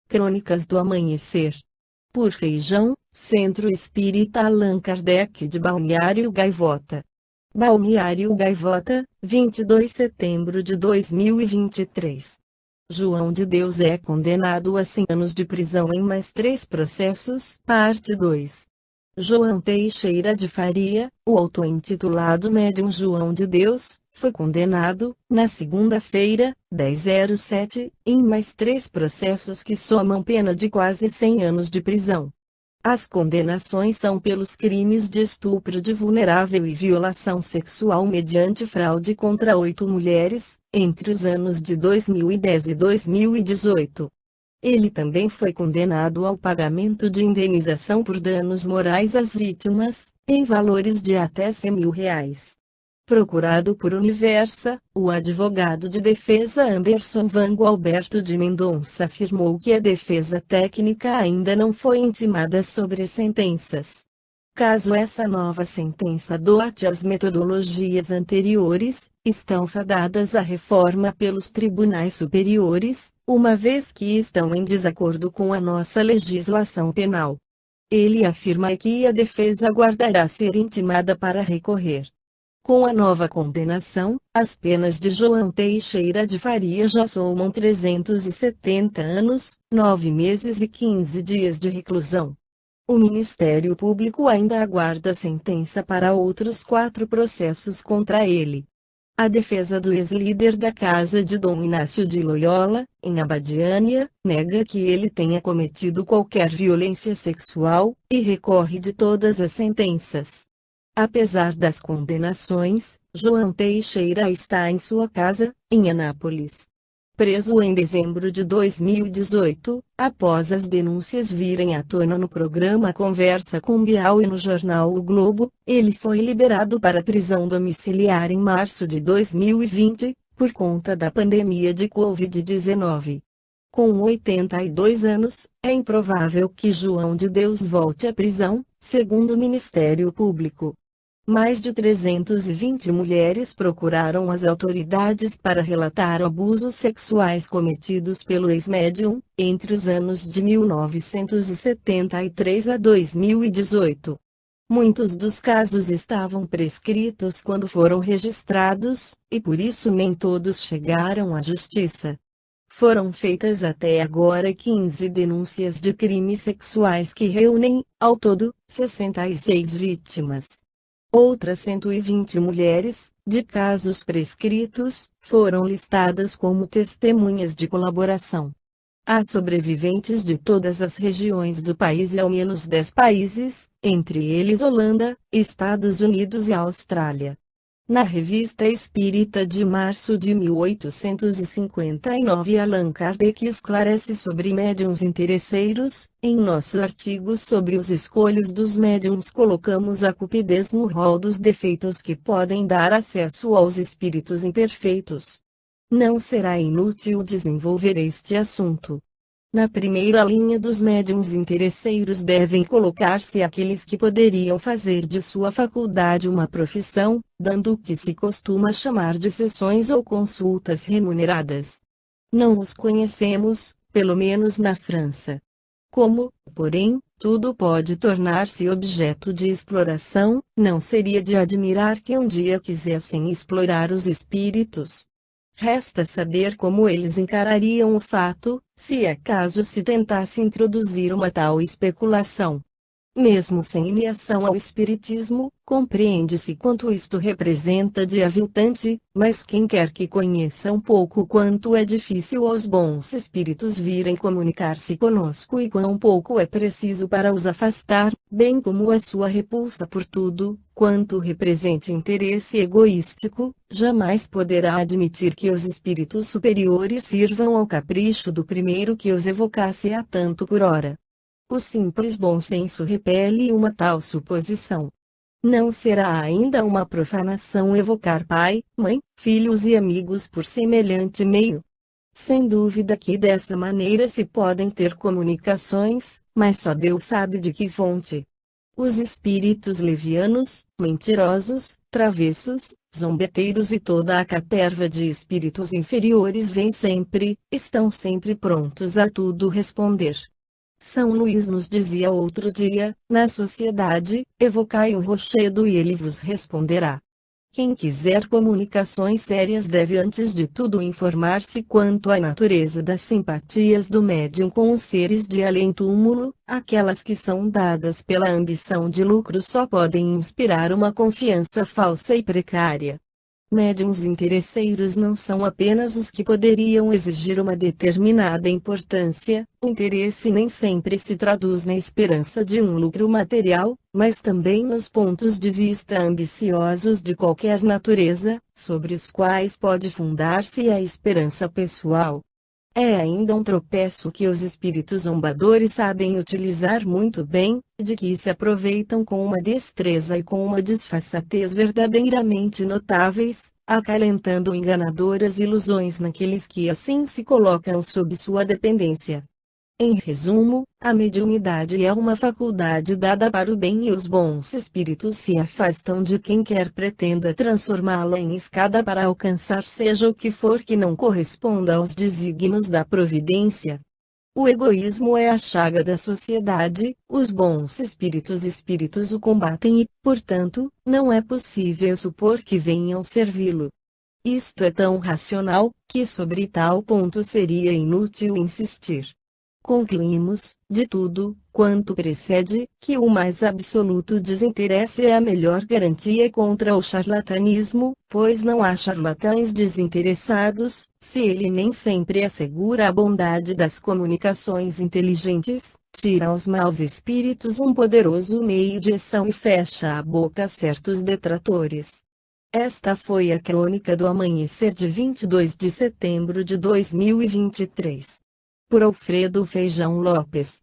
Crônicas do Amanhecer. Por Feijão, Centro Espírita Allan Kardec de Balneário Gaivota. Balneário Gaivota, 22 de setembro de 2023. João de Deus é condenado a 100 anos de prisão em mais 3 processos. Parte 2. João Teixeira de Faria, o auto-intitulado médium João de Deus, foi condenado, na segunda-feira, 10/07, em mais 3 processos que somam pena de quase 100 anos de prisão. As condenações são pelos crimes de estupro de vulnerável e violação sexual mediante fraude contra 8 mulheres, entre os anos de 2010 e 2018. Ele também foi condenado ao pagamento de indenização por danos morais às vítimas, em valores de até R$ 100.000. Procurado por Universa, o advogado de defesa Anderson Van Gualberto de Mendonça afirmou que a defesa técnica ainda não foi intimada sobre as sentenças. Caso essa nova sentença adote as metodologias anteriores, estão fadadas à reforma pelos tribunais superiores, uma vez que estão em desacordo com a nossa legislação penal. Ele afirma que a defesa aguardará ser intimada para recorrer. Com a nova condenação, as penas de João Teixeira de Faria já somam 370 anos, 9 meses e 15 dias de reclusão. O Ministério Público ainda aguarda sentença para outros 4 processos contra ele. A defesa do ex-líder da Casa de Dom Inácio de Loyola, em Abadiânia, nega que ele tenha cometido qualquer violência sexual, e recorre de todas as sentenças. Apesar das condenações, João Teixeira está em sua casa, em Anápolis. Preso em dezembro de 2018, após as denúncias virem à tona no programa Conversa com Bial e no jornal O Globo, ele foi liberado para prisão domiciliar em março de 2020, por conta da pandemia de Covid-19. Com 82 anos, é improvável que João de Deus volte à prisão, segundo o Ministério Público. Mais de 320 mulheres procuraram as autoridades para relatar abusos sexuais cometidos pelo ex-médium, entre os anos de 1973 a 2018. Muitos dos casos estavam prescritos quando foram registrados, e por isso nem todos chegaram à justiça. Foram feitas até agora 15 denúncias de crimes sexuais que reúnem, ao todo, 66 vítimas. Outras 120 mulheres, de casos prescritos, foram listadas como testemunhas de colaboração. Há sobreviventes de todas as regiões do país e ao menos 10 países, entre eles Holanda, Estados Unidos e Austrália. Na Revista Espírita de março de 1859, Allan Kardec esclarece sobre médiuns interesseiros. Em nosso artigo sobre os escolhos dos médiuns colocamos a cupidez no rol dos defeitos que podem dar acesso aos espíritos imperfeitos. Não será inútil desenvolver este assunto. Na primeira linha dos médiuns interesseiros devem colocar-se aqueles que poderiam fazer de sua faculdade uma profissão, dando o que se costuma chamar de sessões ou consultas remuneradas. Não os conhecemos, pelo menos na França. Como, porém, tudo pode tornar-se objeto de exploração, não seria de admirar que um dia quisessem explorar os espíritos. Resta saber como eles encarariam o fato, se acaso se tentasse introduzir uma tal especulação. Mesmo sem ligação ao espiritismo, compreende-se quanto isto representa de aviltante, mas quem quer que conheça um pouco quanto é difícil aos bons espíritos virem comunicar-se conosco e quão pouco é preciso para os afastar, bem como a sua repulsa por tudo, quanto represente interesse egoístico, jamais poderá admitir que os espíritos superiores sirvam ao capricho do primeiro que os evocasse a tanto por hora. O simples bom senso repele uma tal suposição. Não será ainda uma profanação evocar pai, mãe, filhos e amigos por semelhante meio? Sem dúvida que dessa maneira se podem ter comunicações, mas só Deus sabe de que fonte. Os espíritos levianos, mentirosos, travessos, zombeteiros e toda a caterva de espíritos inferiores vêm sempre, estão sempre prontos a tudo responder. São Luís nos dizia outro dia, na sociedade, evocai o rochedo e ele vos responderá. Quem quiser comunicações sérias deve antes de tudo informar-se quanto à natureza das simpatias do médium com os seres de além-túmulo, aquelas que são dadas pela ambição de lucro só podem inspirar uma confiança falsa e precária. Médiuns interesseiros não são apenas os que poderiam exigir uma determinada importância, o interesse nem sempre se traduz na esperança de um lucro material, mas também nos pontos de vista ambiciosos de qualquer natureza, sobre os quais pode fundar-se a esperança pessoal. É ainda um tropeço que os espíritos zombadores sabem utilizar muito bem, de que se aproveitam com uma destreza e com uma disfarçatez verdadeiramente notáveis, acalentando enganadoras ilusões naqueles que assim se colocam sob sua dependência. Em resumo, a mediunidade é uma faculdade dada para o bem e os bons espíritos se afastam de quem quer pretenda transformá-la em escada para alcançar seja o que for que não corresponda aos desígnios da providência. O egoísmo é a chaga da sociedade, os bons espíritos o combatem e, portanto, não é possível supor que venham servi-lo. Isto é tão racional, que sobre tal ponto seria inútil insistir. Concluímos, de tudo quanto precede, que o mais absoluto desinteresse é a melhor garantia contra o charlatanismo, pois não há charlatães desinteressados, se ele nem sempre assegura a bondade das comunicações inteligentes, tira aos maus espíritos um poderoso meio de ação e fecha a boca a certos detratores. Esta foi a crônica do amanhecer de 22 de setembro de 2023. Por Alfredo Feijão Lopes.